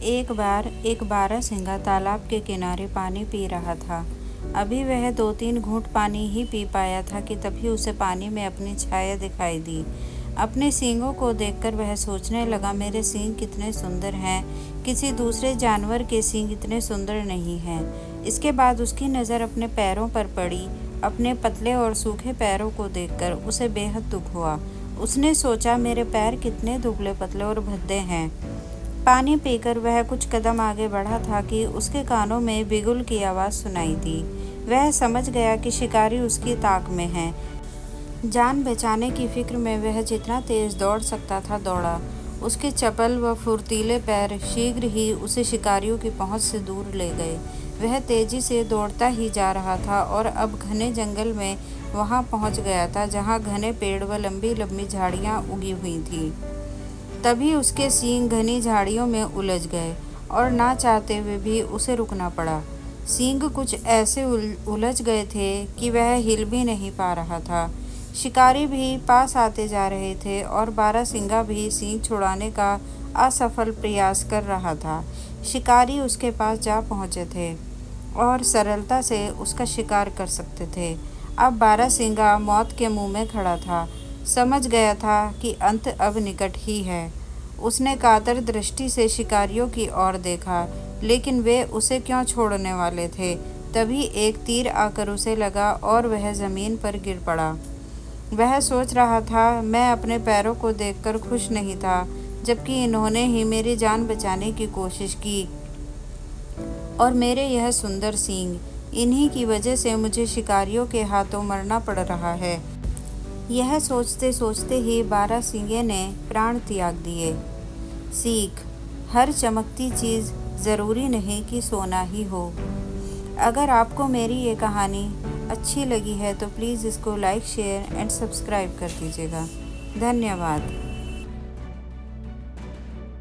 एक बार एक बारहसिंगा तालाब के किनारे पानी पी रहा था। अभी वह 2-3 घूंट पानी ही पी पाया था कि तभी उसे पानी में अपनी छाया दिखाई दी। अपने सींगों को देखकर वह सोचने लगा, मेरे सींग कितने सुंदर हैं, किसी दूसरे जानवर के सींग इतने सुंदर नहीं हैं। इसके बाद उसकी नज़र अपने पैरों पर पड़ी। अपने पतले और सूखे पैरों को देखकर उसे बेहद दुख हुआ। उसने सोचा, मेरे पैर कितने दुबले पतले और भद्दे हैं। पानी पीकर वह कुछ कदम आगे बढ़ा था कि उसके कानों में बिगुल की आवाज़ सुनाई दी। वह समझ गया कि शिकारी उसकी ताक में है। जान बचाने की फिक्र में वह जितना तेज दौड़ सकता था दौड़ा। उसके चपल व फुर्तीले पैर शीघ्र ही उसे शिकारियों की पहुंच से दूर ले गए। वह तेजी से दौड़ता ही जा रहा था और अब घने जंगल में वहां पहुंच गया था जहां घने पेड़ व लंबी लंबी झाड़ियां उगी हुई थीं। तभी उसके सींग घनी झाड़ियों में उलझ गए और ना चाहते हुए भी उसे रुकना पड़ा। सींग कुछ ऐसे उलझ गए थे कि वह हिल भी नहीं पा रहा था। शिकारी भी पास आते जा रहे थे और बारहसिंगा भी सींग छुड़ाने का असफल प्रयास कर रहा था। शिकारी उसके पास जा पहुंचे थे और सरलता से उसका शिकार कर सकते थे। अब बारहसिंगा मौत के मुंह में खड़ा था। समझ गया था कि अंत अब निकट ही है। उसने कातर दृष्टि से शिकारियों की ओर देखा, लेकिन वे उसे क्यों छोड़ने वाले थे। तभी एक तीर आकर उसे लगा और वह ज़मीन पर गिर पड़ा। वह सोच रहा था, मैं अपने पैरों को देखकर खुश नहीं था, जबकि इन्होंने ही मेरी जान बचाने की कोशिश की और मेरे यह सुंदर सींग, इन्हीं की वजह से मुझे शिकारियों के हाथों मरना पड़ रहा है। यह सोचते सोचते ही बारहसिंगे ने प्राण त्याग दिए। सीख: हर चमकती चीज़ ज़रूरी नहीं कि सोना ही हो। अगर आपको मेरी ये कहानी अच्छी लगी है तो प्लीज़ इसको लाइक, शेयर एंड सब्सक्राइब कर दीजिएगा। धन्यवाद।